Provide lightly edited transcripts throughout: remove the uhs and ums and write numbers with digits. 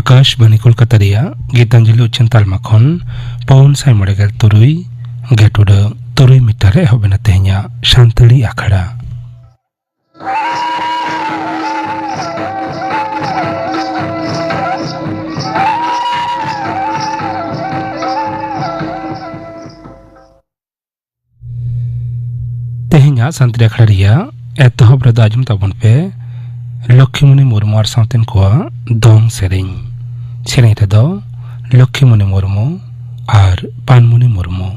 आकाशवाणी कोलकाता रिया गीतांजलि उच्चन तालमा खन पवन साई मड़ेगल तुरुई गेटुड तुरुई मीटर एहबेना तेहኛ शांतली आखड़ा तेहኛ शांतली आखड़ा रिया एतहब रद आजम ताबन पे लक्ष्मीमणि मुर्मू और सावतेन कोआ दंग सेरें सेरें रेदो लक्ष्मीमणि मुर्मू और पानमुनि मुर्मू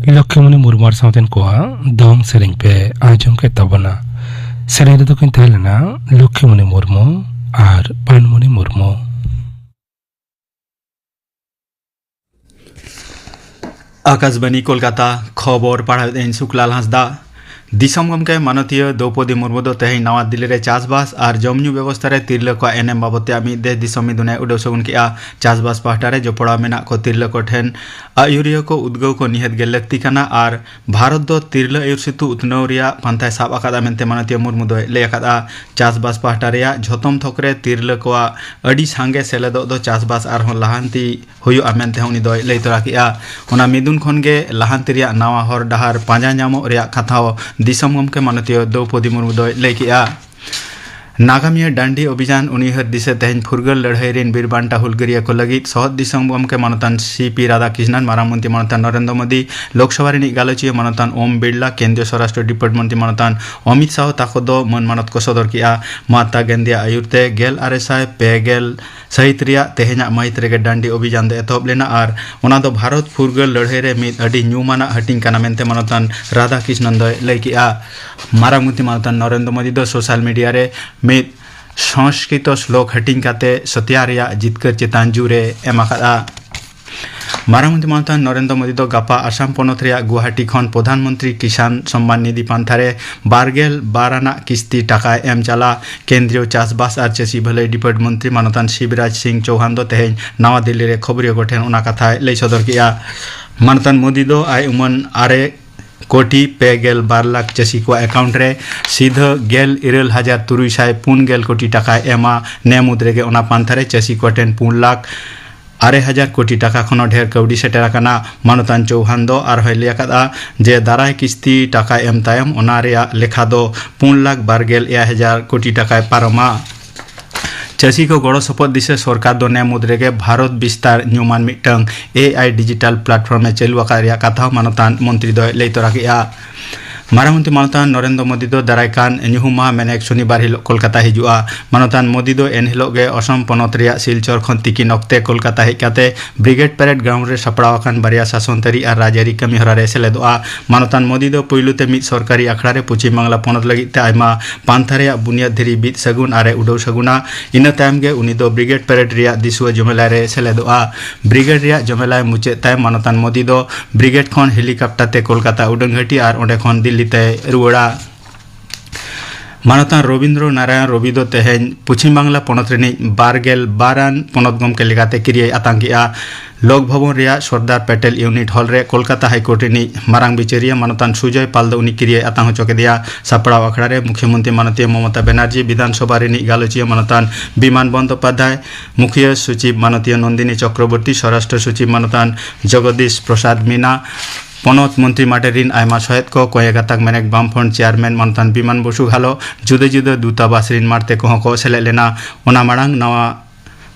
लक्ष्मीमणि मुर्मू और सावतेन कोआ दंग सेरें पे आजम के तबना सेरें रेदो किन तहलना लक्ष्मीमणि मुर्मू और पानमुनि मुर्मू आकाशवाणी कोलकाता खबर पढ़ादें सुखलाल हांसदा दिसम गमके मानतीय द्रौपदी मुर्मू दो तेहें नवा दिल्ली रे चासबास और जमन्यू व्यवस्था रे तिरले को एनएम बाबते मिद देश दिसमी दुने उडो सगुन के चासबास पाहटा रे जोपड़ा मेना को तिरले को ठेन आयुरिया को उद्गव को निहत गे लक्ति काना और भारत दो तिरले आयुर सेतु उतनव रिया पांथाय साब आकादा मेनते मानतीय मुर्मू दो ले आकादा चासबास पाहटा रे झोतम थोकरे तिरले को अडी सांगे सेलेदो दो चासबास आरहों लाहांती हुयो मेनते उनी दो ले तोरा के ओना मिदुन खन गे लाहांती रिया नवा हर डहार पांजा नामो रिया कथाओ दिसम गमके मानतीय द्रौपदी मुर्मू दो ले नागामिया डांडी अभियान उनिहर दिसे तेहन फुरगल लड़ाई रेन बीरबांटा हुलगरिया को लगी सहद दिसम गमके मानतान सीपी राधाकृष्णन मारांग मंत्री मानतान नरेंद्र मोदी लोकसभा रे गालोचिया मानतान ओम बिरला केंद्रीय स्वराष्ट्र डिपार्टमेंट मानतान अमित शाह ताको दो मन मानत को सदर किया महात्मा गांधी आयुरते गेल आरएसआई पेगेल सहित रिया तेहना महित रेगे डांडी अभियान दे एतहब लेना और ओना दो भारत फुरगल लड़ाई रे मिद अडी न्यूमाना हटिंग काना मेनते मानतान राधाकृष्णन दो लई किया मारांग मंत्री मानतान नरेंद्र मोदी दो सोशल मीडिया रे मिद संस्कृत श्लोक हटिंग काते सत्या रिया जितकर चेतान जुरे एमाकादा मारांग मंत्री मानतान नरेंद्र मोदी दो गापा आसाम पनत रिया गुवाहाटी खन प्रधानमंत्री किसान सम्मान निधि पांथारे बारगेल बाराना किस्ती टाका एम चला केंद्रीय चासबास और चासी भलाई डिपार्टमेंट मंत्री मानतान शिवराज सिंह चौहान दो तेहें नवा दिल्ली रे खबरियो गोठेन ओना कथा लई सदर किया मानतान मोदी दो आय उमन आरे कोटी पेगेल 12 लाख चासी को अकाउंट रे सीधा गेल 13,304 कोटी टाका एमा नेमुद्रेगे ओना पांथारे चासी को 4 लाख 6,000 कोटी टाका खनो ढेर कौड़ी सेटेरा काना मानतान चौहान दो और हलिया कदा जे दाराय किस्ती टाका एम तायम ओना रेया लेखा दो 4,12,000 कोटी टाका पारमा चासी को गड़ो सपद दिसे सरकार दो ने मुद्रेगे भारत विस्तार न्यूमान मिटंग एआई डिजिटल प्लेटफॉर्म में चलुआ कथा मानतान मंत्री दो ले तोरा किया मारा मंत्री मानतान नरेंद्र मोदी दो दारायकान न्यूहुमा मेनेक शनिवार हिलो कोलकाता हिजुआ मानतान मोदी दो एन हिलो गे असम पनत रिया सिलचर खन तिकिन Akte Kolkata हेकाते brigade parade ground रे सपड़ावाकान बारिया शासनतरी और राजरी कमी हरा रे सेलेदोआ मानतान मोदी दो पुइलुते मिद सरकारी अखड़ा रे पश्चिम बांग्ला पनत लगिते आयमा पांथा रे बुनियाद धरी बिद सगुन आरे उडौ सगुना इना तायम गे उनी दो ब्रिगेड परेड रिया दिसुआ जमेला रे सेलेदोआ ब्रिगेड रिया जमेला मुचे तायम मानतान मोदी दो ब्रिगेड खन हेलिकॉप्टर ते कोलकाता उडंघटी और ओंडे खन रुड़ा मानतान रवींद्र नारायण रवि दो तेहें पश्चिम बांग्ला पनत रेनी बारगेल बारान पनत गमके लेगाते किरिय आतंकिया लोक भवन रिया सरदार पटेल यूनिट हॉल रे कोलकाता हाईकोर्ट रेनी मारांग बिचारिया मानतान सुजय पाल दो उनी किरिय आतंक चौकेदिया सापड़ा अखड़ा रे मुख्यमंत्री मानतीय ममता बनर्जी विधानसभा रेनी गालोचिया मानतान विमान बंदोपाध्याय मुख्य सचिव मानतीय नंदिनी चक्रवर्ती स्वराष्ट्र सचिव मानतान जगदीश प्रसाद मीना पनत मंत्री माटेरिन आयमा सहित को कोयगाताक मेनेक बामफ्रंट चेयरमैन मानतान विमान बसु घालो जुदे जुदे दूतावास रिन मारते को सेले लेना ओना मांग नवा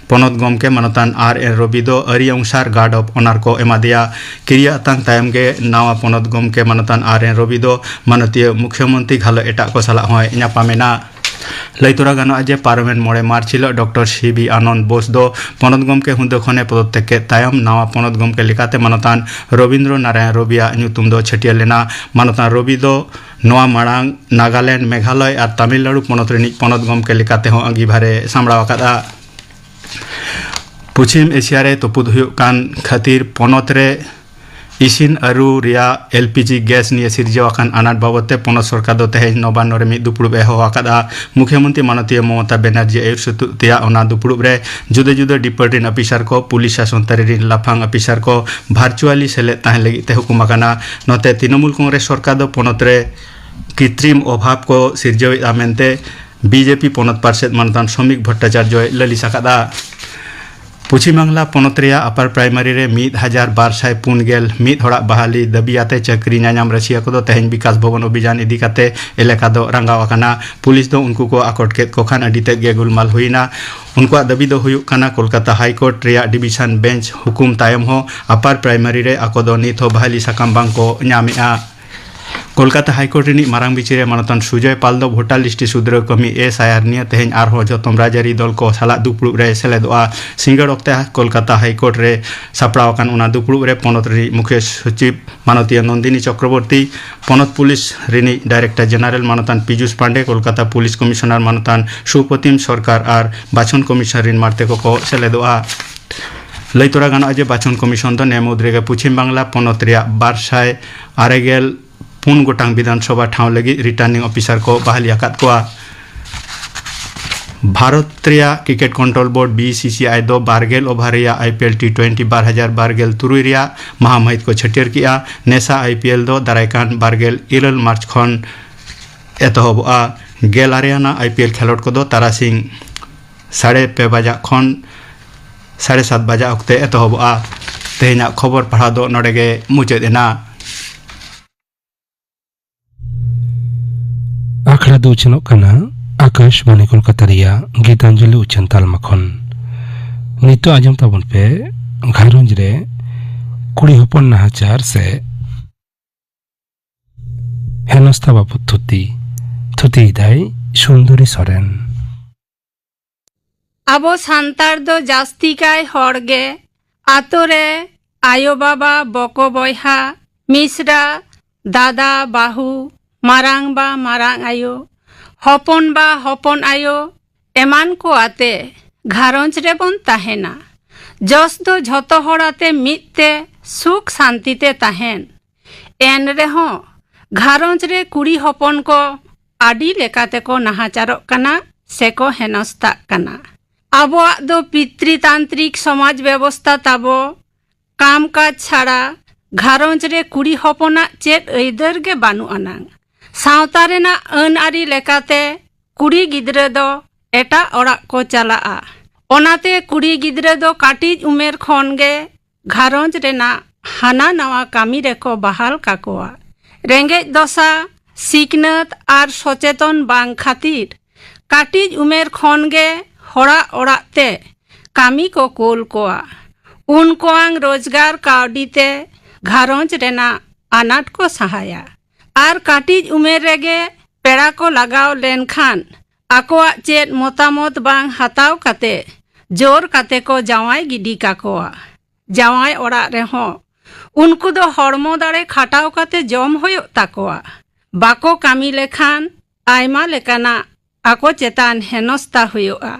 पनत गमके मानतान आर एन रवि दो अरी अंसार गार्ड ऑफ ऑनर को एमादिया क्रिया आतंक तायम गे नवा पनत गमके मानतान आर एन रवि दो मानतीय मुख्यमंत्री घालो एटा को सला होय न्यापामेना लैतरा गानो जे पार्लियामेंट मोड़े मार्च हिलो डॉक्टर सीबी आनंद बोस दो पनत गमके हुंदे खने पदत्याग के तायम नवा पनत गमके लेकाते मानतान रवींद्र नारायण रविया न्यूतुम दो छटिया लेना मानतान रवि दो नवा मांग नागालैंड मेघालय और तमिलनाडु पनत रेनी पनत गमके लेकाते हो अंगीभारे सामड़ाव कादा पश्चिम एशिया रे तपुद हुयुग कान खातिर पनत रे इसिन अरु रिया एलपीजी गैस निये सिरजावाकान आनाट बाबते पनत सरकार दो तेहें नवान्न रे मिद दुपुड़ुब एहोआकादा मुख्यमंत्री मानतीय ममता बनर्जी आयुर सुतुतिया ओना दुपुड़ुब रे जुदे जुदे डिपार्टमेंट ऑफिसर को पुलिस शासनतरी रिन लाफांग ऑफिसर को भार्चुअली सेले ताहें लगी ते हुकुमाकाना नते तृणमूल कांग्रेस सरकार दो पनत रे कृत्रिम अभाव को सिरजावेदा मेनते बीजेपी पनत पार्षद मानतान श्रमिक भट्टाचार्य ललिसाकादा पश्चिम बांग्ला पनत रिया अपर प्राइमरी रे 1,240 मिद हड़ा बहाली दबियाते चक्री नाम रसिया को दो तेहें विकास भवन अभियान इदी काते एलेका दो रंगावाकाना पुलिस दो उनको को आकोट केत को खान अडिते गे गुलमाल हुईना उनको दबी दो हुयुग काना कोलकाता हाईकोर्ट रिया डिविशन बेंच हुकुम तायम हो अपर प्राइमरी रे आको दो नित हो बहाली साकाम बांग को न्यामेआ कोलकाता हाईकोर्ट री मारांग बिचारे मानतान सुजय पाल दो भोटार लिस्टी सुद्र कमी एसआईआर निये तेहें आरहो जतम राजारी दल को साला दुपुड़ुब रे सेलेदोआ सिंगड़ अक्ते कोलकाता हाईकोर्ट रे सापड़ावाकान ओना दुपुड़ुब रे पनत री मुख्य सचिव मानतीय नंदिनी चक्रवर्ती पनत पुलिस रिनी डायरेक्टर जनरल मानतान पीयूष पांडे कोलकाता पुलिस कमिश्नर मानतान सुप्रतिम सरकार और बाछन कमिश्नर रिन मारते को सेलेदोआ लैतरा गानो जे बाछन कमिशन दो नेमुद्रेगे पश्चिम बांग्ला पनत रिया 290 पुन गोटांग विधानसभा ठाव लगी रिटार्निंग ऑफिसर को बहाली आकात कोआ भारत रिया क्रिकेट कंट्रोल बोर्ड BCCI दो बारगेल ओभार रिया IPL T20 2012 तुरुई रिया महामहित को छटियर किया नेसा IPL दो दारायकान बारगेल 11 मार्च खन एतहबआ गेल आरियाना IPL खेलोट को दो तारासिंग 5:30 बजा खन 7:30 बजा अक्ते एतहबआ तेना खबर पढ़ा दो नोडेगे मुचादेना आखड़ा दो चनो कना आकाशवाणी कोलकाता रिया गीतांजलि उच्चन तालमा खन नितो आजम ताबन पे घारंज रे कुड़ी हपन नाहाचार से हेनस्ता बाबू थुती दाई सुंदरी सरेन आबो सांतार दो जास्ती काय हड़गे आतोरे आयो बाबा बको बयहा मिश्रा दादा बाहू मारांग बा मारांग आयो हपन बा हपन आयो एमान को आते घारंज रे बन ताहेना जस दो झतो हड़ाते मिटते सुख शांति ते ताहेन एन रे हो घारंज रे कुड़ी हपन को आडी लेकाते को नाहाचारोक कना सेको हेनस्ता कना आबोआ दो पितृतांत्रिक समाज व्यवस्था ताबो काम काज छाड़ा घारंज रे कुड़ी हपना चेत ऐदर गे बानु अनांग सावता रेना अन आरी लेकाते कुड़ी गिद्रे दो एटा ओड़ा को चलाआ ओनाते कुड़ी गिद्रे दो काटिज उमेर खन गे घारंज रेना हाना नवा कामी रेको बहाल काकोआ रेंगेज दशा सिकनत आर सचेतन बांग खातिर काटिज उमेर खन गे हड़ा ओड़ाते कामी को कोल कोआ उनकोआंग रोजगार कावडीते घारंज रेना आनाट को सहाया आर काटिज उमेर रेगे पेड़ा को लगाव लेनखान आकोआ चेत मोतामत बांग हताव काते जोर काते को जावाई गिडी काकोआ जावाई ओड़ा रेहो उनको दो हड़मो दाड़े खाटाव काते जम होयो ताकोआ बाको कामी लेखान आयमा लेकाना आको चेतान हेनस्ता हुयोआ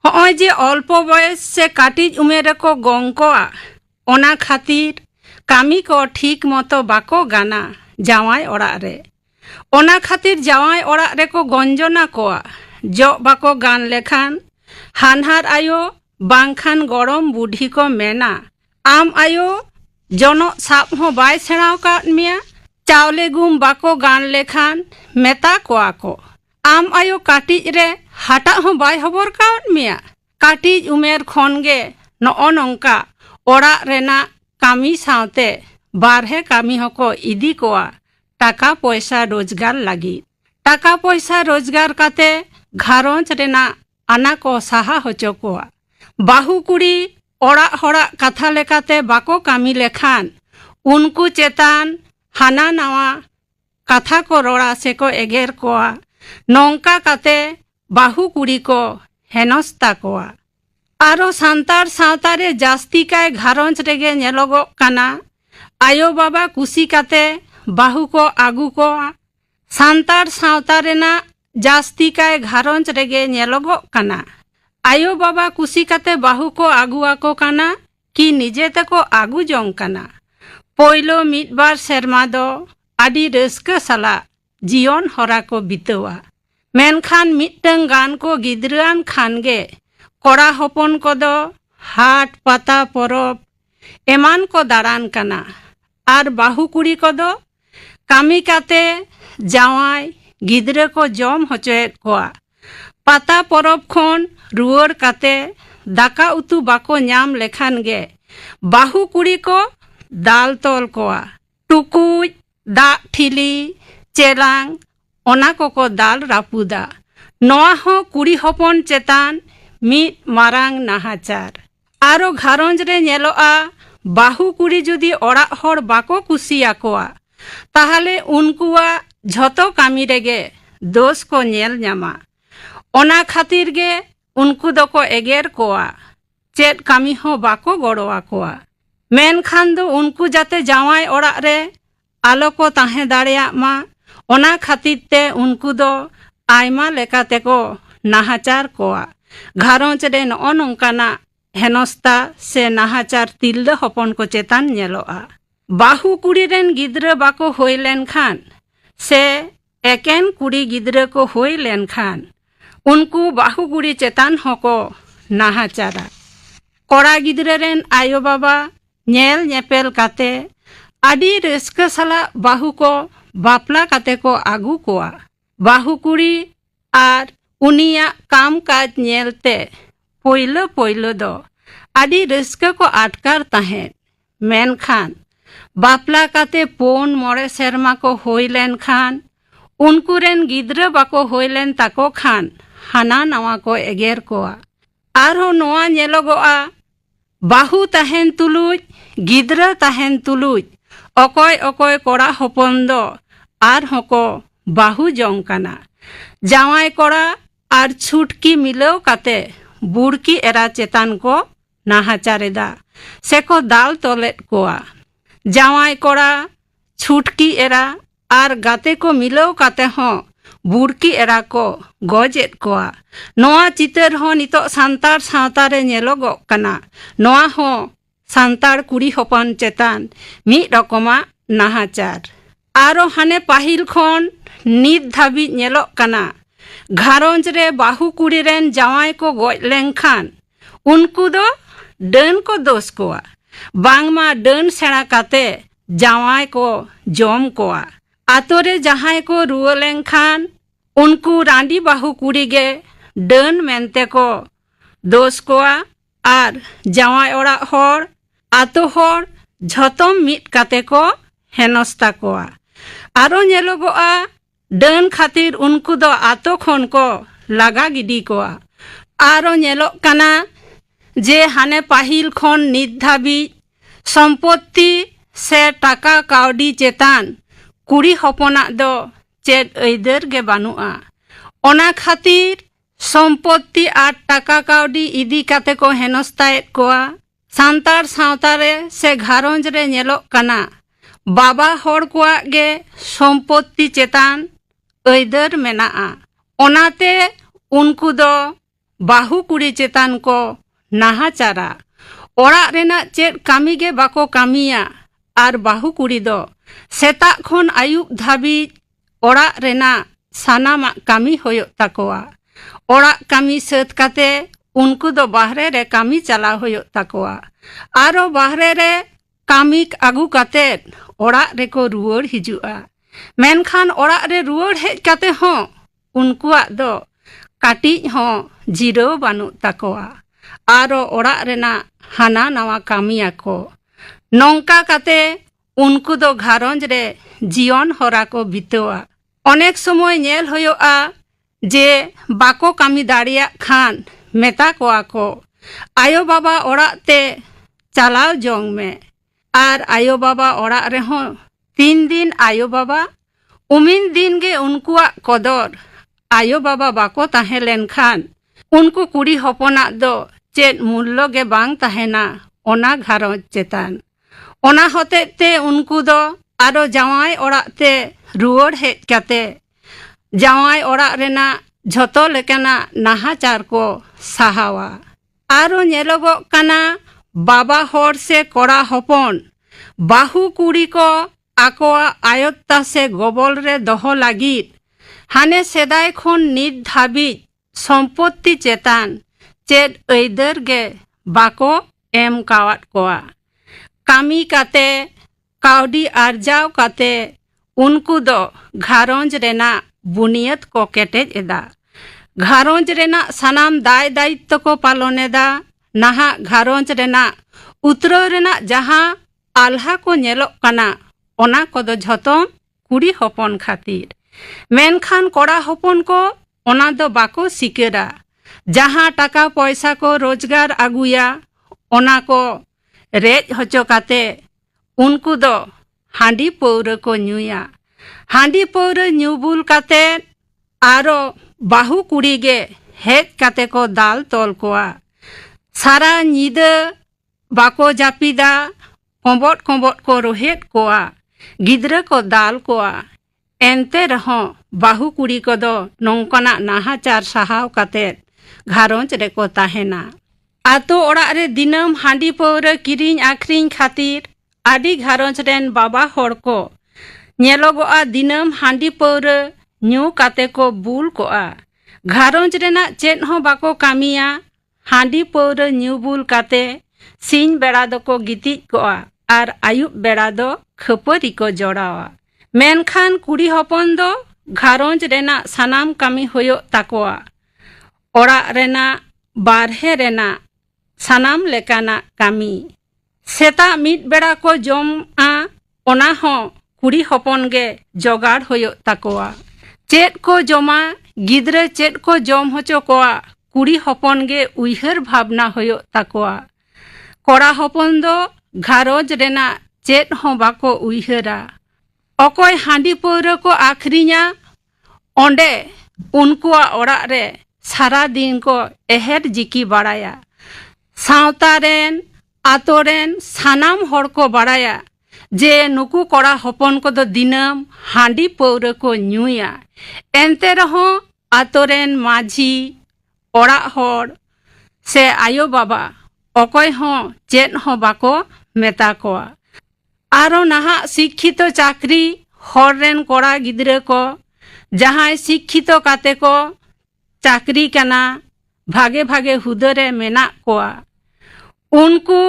होय जे अल्प बयस से काटिज उमेर को गंकोआ ओना खातिर कामी को ठीक मतो बाको गाना जावाई ओड़ा रे ओना खातिर जावाई ओड़ा रे को गंजना कोआ जो बाको गान लेखान हानहार आयो बांखान गरम बुढ़ी को मेना आम आयो जनो साप हो बाय सेणाव काट मिया चावले गुम बाको गान लेखान मेता कोआ को आम आयो काटिज रे हाटा हो बाय हबर काट मिया काटिज उमेर खनगे नो नंका ओड़ा रेना कामी सावते बारहे कामी हको इदी कोआ टाका पैसा रोजगार लगी टाका पैसा रोजगार काते घारंज रेना आना को साहा होचो कोआ बाहू कुड़ी ओड़ा हड़ा कथा लेकाते बाको कामी लेखान उनको चेतान हाना नवा कथा को रोड़ा से को एगेर कोआ नौका काते बाहू कुड़ी को हेनस्ता कोआ आरो सांतार सावतारे जास्ती काय घारंज रेगे नेलोगो काना आयो बाबा कुसी काते बाहू को आगू को सांतार सावता रेना जास्ती काय घारंज रेगे नेलोगो काना आयो बाबा कुसी काते बाहू को आगुआ को काना कि निजे ते को आगू जोंग काना पोइलो मिट बार सेरमा दो आडी रस्का साला जीवन हरा को बितवा मेनखान मिटंग गान को गिद्रान खानगे कोड़ा हपन को दो हाट पाता परब एमान को दाड़ान काना आर बाहू कुड़ी को दो कामी काते जावाई गिद्रे को जम होचोएत कोआ पाता परब खन रुआर काते दाका उतु बाको नाम लेखान गे बाहू कुड़ी को दाल तोल कोआ टुकुज दा ठिली चेलांग ओना को दाल रापुदा नोआ हो कुड़ी हपन चेतान मिट मारांग नाहाचार आरो घारंज रे नेलोआ बाहू कुड़ी जुदी ओड़ा हड़ बाको कुसिया कोआ ताहले उनकुआ झतो कामी रेगे दोष को नेल न्यामा ओना खातिर गे उनको दको एगेर कोआ चेत कामी हो बाको गड़ोआ कोआ मेनखान दो उनको जाते जावाई ओड़ा रे आलो को ताहे दाड़ेया मा ओना खातिर ते उनको दो आयमा लेकाते को नाहाचार कोआ घारंज रे नो नंकाना हेनस्ता से नाहाचार तिल्ले हपन को चेतान नेलोआ बाहू कुड़ी रेन गिद्रे बाको होय लेन खान से एकेन कुड़ी गिद्रा को होई लेनखान उनको बाहु कुड़ी चेतान होको नाहाचारा कोड़ा गिद्रा रेन आयो बाबा नेल नेपेल काते आदि रस्क साला बाहु को बापला काते को आगू कोआ बाहु कुड़ी आर उनिया काम काज नेलते पोइलो पोइलो दो आदि रस्क को आटकार ताहें मेनखान बापला काते पोन मोड़े सेरमा को होई लेन खान उनको रेन गिद्रा बाको होई लेन ताको खान हाना नवा को एगेर कोआ आरो नोआ नेलोगोआ बाहु ताहेन तुलुज गिद्रा ताहेन तुलुज अकोय अकोय कोड़ा हपन दो आर हको बाहु जोंकाना जावाय कोड़ा आर छुटकी मिलो काते बुड़की एरा चेतान को नाहाचारेदा सेको दाल तोलेट कोआ जावाय कोड़ा छुटकी एरा आर गाते को मिलो काते हो बुड़की एरा को गजेट कोआ नोआ चितर हो नितो सांतार सावतारे नेलोगो कना नोआ हो सांतार कुड़ी हपन चेतान मी रकमा नाहाचार आरो हाने पाहिल खन नित धाबी नेलो कना घारंज रे बाहु कुड़ी रेन जावाय को गज लेंखान उनको दो डन को दोष कोआ बांगमा डन सेड़ा काते जावाय को जम कोआ आतोरे जहाय को रुआ लेंखान उनको रांडी बाहु कुड़ी गे डन मेनते को दोष कोआ आर जावाय ओड़ा होर आतो होर झतम मिट काते को हेनस्ता कोआ आरो नेलोगोआ डन खातिर उनको दो आतो खन को लगा गिडी कोआ आरो नेलो कना जे हाने पाहिल खन नित धाबी सम्पत्ति से टाका काउडी चेतान कुड़ी हपना दो चेद ऐदर गे बानुआ ओना खातिर सम्पत्ति आर टाका काउडी इदी काते को हेनस्ताएत कोआ सांतार सावतारे से घारंज रे नेलो कना बाबा होड़ कोआ गे सम्पत्ति चेतान ऐदर मेनाआ ओनाते उनको दो बाहु कुड़ी चेतान को नाहाचारा ओड़ा रेना चेद कामी गे बाको कामिया आर बाहु कुड़ी दो सेता खन आयुब धाबी ओड़ा रेना सानामा कामी होयो ताकोआ ओड़ा कामी सत काते उनको दो बाहरे रे कामी चला होयो ताकोआ आरो बाहरे रे कामी आगू काते ओड़ा रे को रुवर हिजुआ मेनखान ओड़ा रे रुवर हेज काते हो उनकुआ दो काटी हो जीरो बानु ताकोआ आरो ओड़ा रेना हाना नवा कामिया को नौका काते उनको दो घारंज रे जीवन हरा को बितोआ अनेक समय नेल होयोआ जे बाको कामी दाड़िया खान मेता कोआ को आयो बाबा ओड़ा ते चलाओ जोंग में आर आयो बाबा ओड़ा रे हो 3 दिन आयो बाबा उमिन दिन गे उनकुआ कदर आयो बाबा बाको ताहे लेन खान उनको कुड़ी हपना दो चेद मूल्य गे बांग ताहेना ओना घारंज चेतान ओना होते ते उनको दो आरो जावाय ओड़ा ते रुवर हेज काते जावाय ओड़ा रेना झतो लेकाना नाहाचार को साहावा आरो नेलोगो काना बाबा होड़ से कोड़ा हपन बाहु कुड़ी को आकोआ आयत्ता से गोबल रे दोहो लागित हाने सेदाय खन नित धाबी सम्पत्ति चेतान चेद ऐदर गे बाको एम कावात कोआ कामी काते काउडी आरजाव काते उनको दो घारंज रेना बुनियत को केटेज एदा घारंज रेना सानाम दाय दायित्व को पालन एदा नाहा घारंज रेना उतरो रेना जहां आल्हा को नेलो कना ओना को दो झतम कुड़ी हपन खातिर मेनखान कोड़ा हपन को ओना दो बाको सिकेरा जहां टाका पैसा को रोजगार आगुया ओना को रेज होचो काते उनको दो हांडी पौर को न्यूया हांडी पौर न्यूबुल काते आरो बाहु कुड़ी गे हेज काते को दाल तोल कोआ सारा नीदा बाको जापिदा कोंबट कोंबट को रोहेट कोआ गिद्रा को दाल कोआ एनते रहो बाहु कुड़ी को दो नौकना नाहाचार साहाव काते घारंज रे को ताहेना आतो ओड़ा रे दिनम हांडी पौर किरिंग आखरिंग खातिर आदि घारंज रेन बाबा होड़ को ᱧᱮᱞᱚᱜᱚᱜᱼᱟ ᱫᱤᱱᱟᱹᱢ ᱦᱟᱺᱰᱤ ᱯᱟᱹᱣᱨᱟᱹ ᱧᱩ ᱠᱟᱛᱮ ᱠᱚ ᱵᱩᱞ ᱠᱚᱜᱼᱟ ᱜᱷᱟᱨᱚᱸᱡᱽ ᱨᱮᱱᱟᱜ ᱪᱮᱫ ᱦᱚᱸ ᱵᱟᱠᱚ ᱠᱟᱹᱢᱤᱭᱟ ᱦᱟᱺᱰᱤ ᱯᱟᱹᱣᱨᱟᱹ ᱧᱩ ᱵᱩᱞ ᱠᱟᱛᱮ ᱥᱤᱧ ᱵᱮᱲᱟ ᱫᱚᱠᱚ ᱜᱤᱛᱤᱡ ᱠᱚᱜᱼᱟ ᱟᱨ ᱟᱹᱭᱩᱵ ᱵᱮᱲᱟ ᱫᱚ ᱠᱷᱟᱹᱯᱟᱹᱨᱤ ᱠᱚ ᱡᱚᱲᱟᱣᱟ ᱢᱮᱱᱠᱷᱟᱱ ᱠᱩᱲᱤ ᱦᱚᱯᱚᱱ ᱫᱚ ᱜᱷᱟᱨᱚᱸᱡᱽ ᱨᱮᱱᱟᱜ ᱥᱟᱱᱟᱢ ᱠᱟᱹᱢᱤ ᱦᱩᱭᱩᱜ ᱛᱟᱠᱚᱣᱟ ᱚᱲᱟᱜ ᱨᱮᱱᱟᱜ ᱵᱟᱨᱦᱮ ᱨᱮᱱᱟᱜ ᱥᱟᱱᱟᱢ ᱞᱮᱠᱟᱱᱟᱜ ᱠᱟᱹᱢᱤ ᱥᱮᱛᱟᱜ ᱢᱤᱫ ᱵᱮᱲᱟ ᱠᱚ ᱡᱚᱢᱟ ᱚᱱᱟ ᱦᱚᱸ ᱠᱩᱲᱤ ᱦᱚᱯᱚᱱ ᱜᱮ ᱡᱚᱜᱟᱲ ᱦᱩᱭᱩᱜ ᱛᱟᱠᱚᱣᱟ ᱪᱮᱫ ᱠᱚ ᱡᱚᱢᱟ ᱜᱤᱫᱽᱨᱟᱹ ᱪᱮᱫ ᱠᱚ ᱡᱚᱢ ᱦᱚᱪᱚ ᱠᱚᱣᱟ ᱠᱩᱲᱤ ᱦᱚᱯᱚᱱ ᱜᱮ ᱩᱭᱦᱟᱹᱨ ᱵᱷᱟᱵᱽᱱᱟ ᱦᱩᱭᱩᱜ ᱛᱟᱠᱚᱣᱟ ᱠᱚᱲᱟ ᱦᱚᱯᱚन ᱫᱚ ᱜᱷᱟᱨᱚᱸᱡᱽ ᱨᱮᱱᱟᱜ ᱪᱮᱫ ᱦᱚᱸ ᱵᱟᱠᱚ ᱩᱭᱦᱟᱹᱨᱟ ᱚᱠᱚᱭ ᱦᱟᱺᱰᱤ ᱯᱟᱹᱣᱨᱟᱹ ᱠᱚ ᱟᱠᱷᱨᱤᱧᱟ ᱚᱸᱰे ᱩᱱᱠᱩᱣᱟᱜ ᱚᱲᱟᱜ ᱨᱮ ᱥᱟᱨᱟ ᱫᱤन को एहर जिकी बाड़ाया सावता रेन आतो रेन सानाम हर को बाड़ाया जे नुकु कोड़ा हपन को दो दिनम हांडी पौरे को न्यूया एंते रहो आतो रेन माझी ओड़ा हर से आयो बाबा अकय हो चेत हो बाको मेता कोआ आरो नहा शिक्षित चाकरी हर रेन कोड़ा गिद्रे को जहां शिक्षित काते को चाकरी कना भागे भागे हुदरे मेना कोआ उनको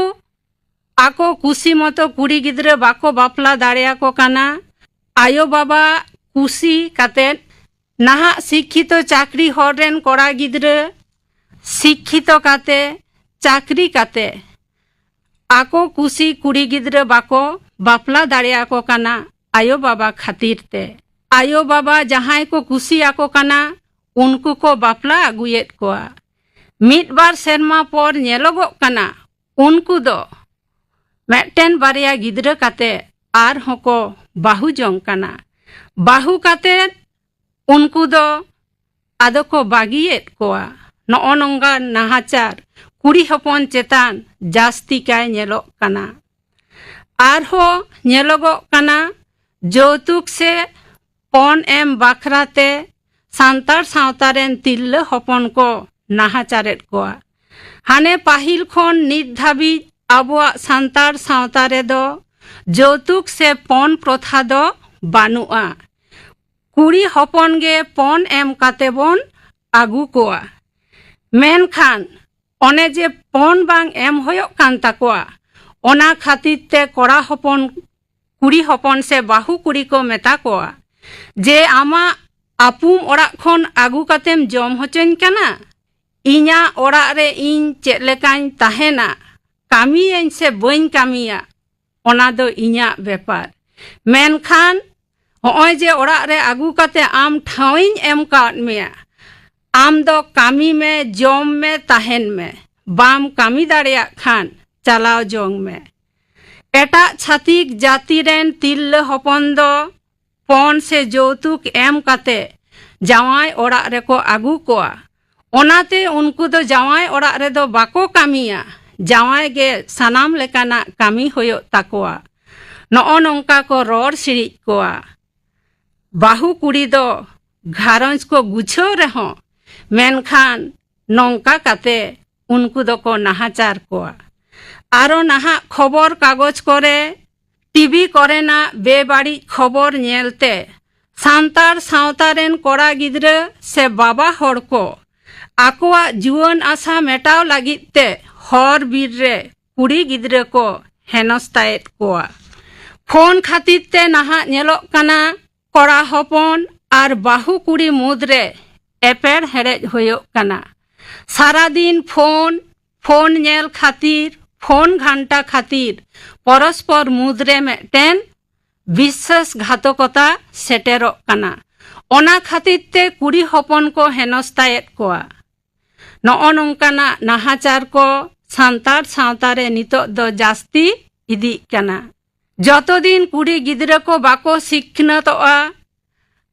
आको कुसी मतो कुड़ी गिद्रे बाको बापला दाड़िया को कना आयो बाबा कुसी काते नहा शिक्षित चाकरी हरेन कोड़ा गिद्रे शिक्षित काते चाकरी काते आको कुसी कुड़ी गिद्रे बाको बापला दाड़िया को कना आयो बाबा खातिर ते आयो बाबा जहां को कुसी आको कना उनको को बापला अगुएत कोआ मिट बार सेरमा पर नेलोगोग कना उनको दो मेटेन बारिया गिद्रे काते आर होको बाहु जोंग कना बाहु काते उनको दो आदो को बागिएत कोआ नኦ नंगा नाहाचार कुड़ी हपन चेतान जास्ती काय नेलोग कना आर हो नेलोगोग कना जौतुक से पन एम बाखराते सांतार सावतारेन तिल्ले हपन को नाहाचारेत कोआ हाने पाहिल खन नित धाबी आबुआ सांतार सावतारे दो जौतुक से पन प्रथा दो बानुआ कुड़ी हपन गे पन एम काते बन आगु कोआ मेनखान ओने जे पन बांग एम होयोग कान ताकोआ ओना खातिर ते कोड़ा हपन कुड़ी हपन से बाहु कुड़ी को मेता कोआ जे आमा आपुम ओड़ा खन आगु कातेम जम होचन कना इन्या ओड़ा रे इन चेद लेकान ताहेना कामियन से बइन कामिया ओना दो इन्या व्यापार मेनखान होय जे ओड़ा रे आगु काते आम ठाविन एम काट मेया आम दो कामी में जम में ताहेन में बाम कामी दाड़िया खान चलाव जोंग में एटा छातिक जाति रेन तिल्ले हपन दो पन से जौतुक एम काते जावाई ओड़ा रे को आगु कोआ ओनाते उनको दो जावाई ओड़ा रे दो बाको कामिया जावाई गे सानाम लेकाना कामी होयो ताकोआ नኦ नंका को रोड सिरिज कोआ बाहु कुड़ी दो घारंज को गुछो रहो मेनखान नंका काते उनको दो को नाहाचार कोआ आरो नाहा खबर कागज करे टीवी करे ना बेबाड़ी खबर नेलते सांतार सावतारेन कोड़ा गिद्रे से बाबा हर को आकोआ जुआन आशा मेटाव लागिते हर बीर रे कुड़ी गिद्रे को हेनस्तायत कोआ फोन खातिर ते नाहा नेलोग कना कोड़ा हपन आर बाहु कुड़ी मुद्रे एपेर हेरेज होयोग कना सारा दिन फोन नेल खातिर फोन घंटा खातिर परस्पर मुद्रे मेटेन विश्वासघातकता सेटेरो कना ओना खातिर ते कुड़ी हपन को हेनस्तायत कोआ नኦ नंकाना नाहाचार को सांतार सावतारे नितो दो जास्ती इदी कना जतो दिन कुड़ी गिद्रे को बाको सिखनतोआ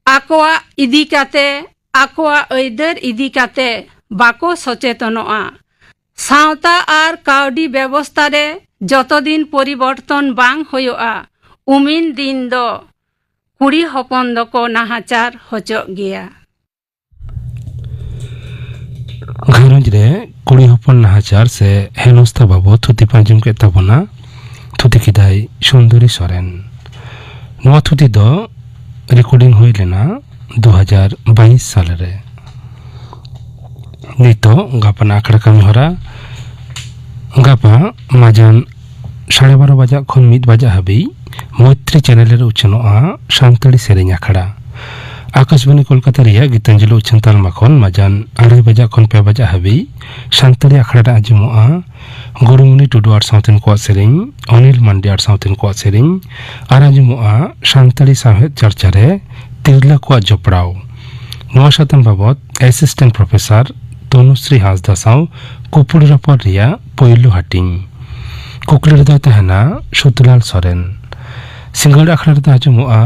आकोआ इदी काते आकोआ ऐदर इदी काते बाको सचेतनोआ सावता आर काउडी व्यवस्था रे जतो दिन परिवर्तन बांग होयोआ उमिन दिन दो कुड़ी हपन दो को नाहाचार होचो गया घारंज रे कुड़ी हपन नाहाचार से हेनस्था बाबो थुति पांजम के तबना थुति किदाई सुंदरी सोरेन नवा थुती दो रिकॉर्डिंग हुई लेना 2022 साल रे नितो गापा आखड़ा कमी हरा गापा माजान 12:30 बजा खन 1 बजा हाबी मैत्री चैनल उछनोआ सानताड़ी सेरेñ आखड़ा आकाशवाणी कोलकाता रिया गीतांजलि उछन तालमा खन माजान 2:30 बजा खन 2 बजा हाबी सानताड़ी आखड़ा आजमोआ गुरुमुनि टुडू आर साउथेन को सेरेñ अनिल मांडी आर साउथेन को सेरेñ आर आजमोआ सानताड़ी साहेब चर्चा रे तिरला को जपड़ाव नवा सातन बाबत असिस्टेंट प्रोफेसर तनुश्री हांसदा साव कुपुड़ी रपर रिया पहिलो हाटिंग कुकली रे तहना सुतलाल सोरेन सिंगल आखड़ा रे आजमोआ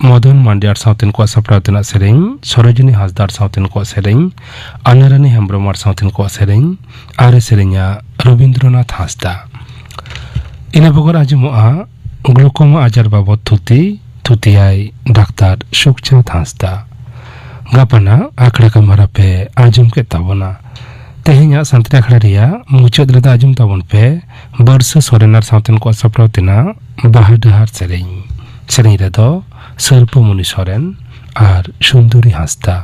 मदन मांडियार साउथेन को सपड़ाव तेना सेरेñ सरोजिनी हांसदार साउथेन को सेरेñ अनारानी हेम्ब्रमार साउथेन को सेरेñ आरे सेरेñा रवींद्रनाथ हांसदा इना बगर आजमोआ ग्लुकोमा आजार बाबत थुतियाय डाक्तार सुखचांद हांसदा गापाना आखड़ा का मारा पे आजम के ताबना तेहेña संतरे आखड़ा रिया मुचाद रे आजम ताबन पे बरस सोरेनार साउथेन को सपड़ाव तेना बाहाडहार सेरेñ रे दो सर्पमुनि सोरेन और सुंदरी हांसदा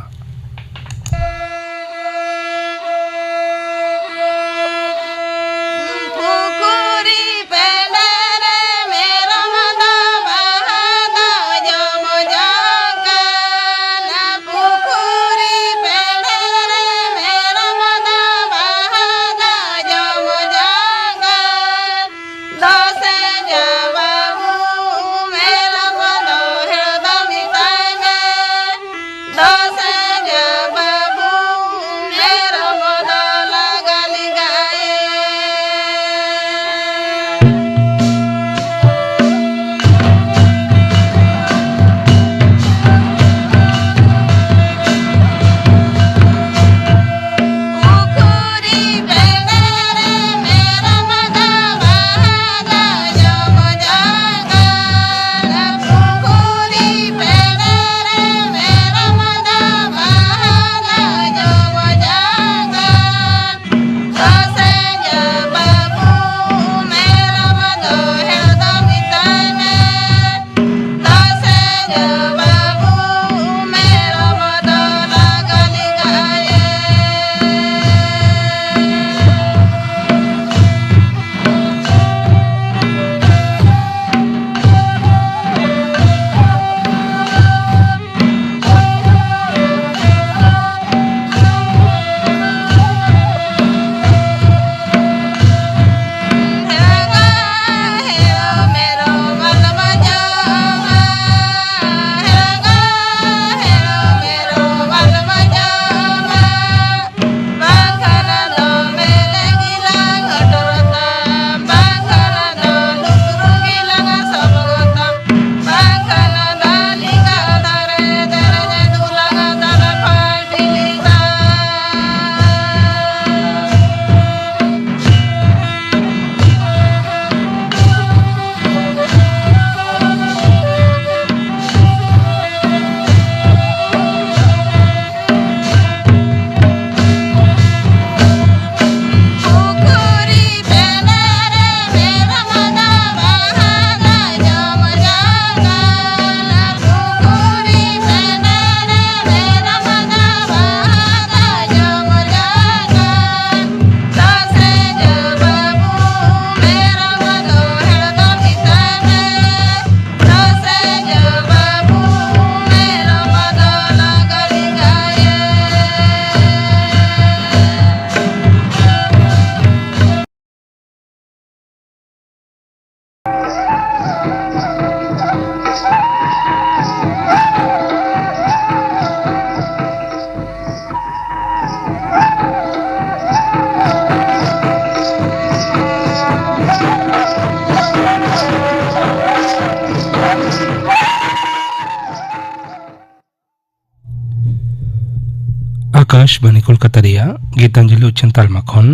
आकाशवाणी कोलकाता रिया गीतांजलि उच्चन तालमा खन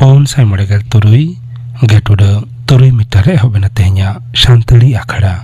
पवन साय मड़ेगल तुरुई गेटुड तुरुई मीटर एहबेना तेहेña सानताड़ी आखड़ा